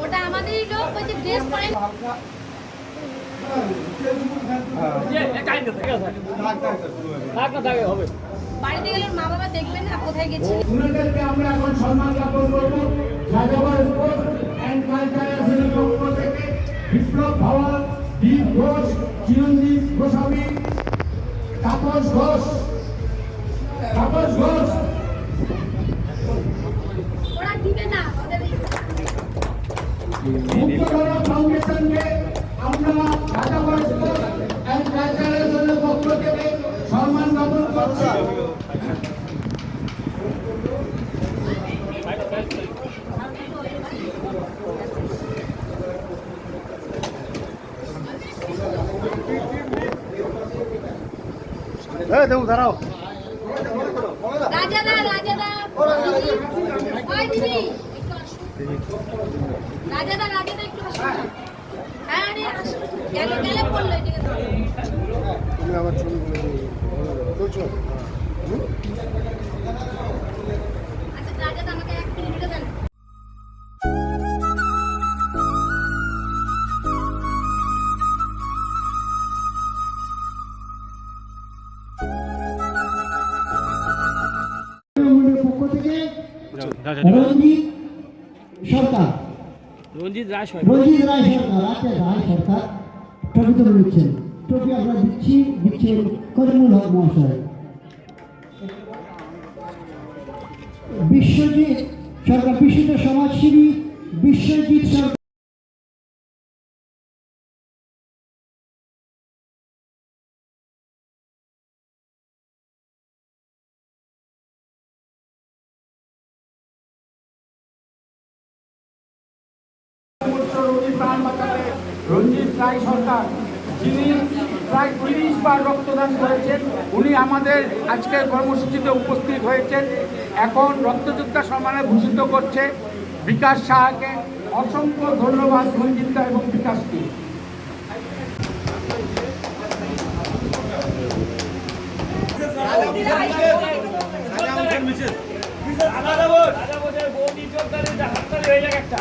ওটা আমাদেরই লোক বলছে ড্রেস পরে বাড়িতে গেলে মা বাবা দেখবেন না কোথায় গেছি। ওনাদেরকে আমরা এখন সম্মান জ্ঞাপন করব। যাযাবর স্পোর্টস এন্ড কালচারাল পক্ষ থেকে বিপ্লব ভাওয়াল, দীপ ঘোষ, চিরঞ্জিত গোস্বামী, তাপস ঘোষ ওরা দিবে না ওদের মুক্তধারা ফাউন্ডেশনকে আমরা যাযাবর স্পোর্টস এন্ড কালচারাল পক্ষ থেকে সম্মান জ্ঞাপন করছি। দাঁড়াও রাজাদা ওই দিদি রাজাদা একটু আসুন না। হ্যাঁ রে আসুন গেলে পড়লো এদিকে ধরো। তুমি আমার ছবিগুলো চলছো আচ্ছা রাজাদা আমাকে 1 মিনিট দেন। পক্ষ থেকে রঞ্জিত সরকার রঞ্জিত রায় সরকার ট্রফি তুলে দিচ্ছেন। ট্রফি আমরা দিচ্ছেন করিমুল হক মহাশয়। বিশ্বজিৎ সরকার, বিশিষ্ট সমাজসেবী বিশ্বজিৎ সরকার। রঞ্জিত রায় সরকার, যিনি প্রায় 30 বার রক্তদান করেছেন, উনি আমাদের আজকের কর্মসূচিতে উপস্থিত হয়েছেন। এখন রক্তযোদ্ধা সম্মানে ভূষিত করছে বিকাশ সাহাকে। অসংখ্য ধন্যবাদ রঞ্জিত দা এবং বিকাশকে। একটা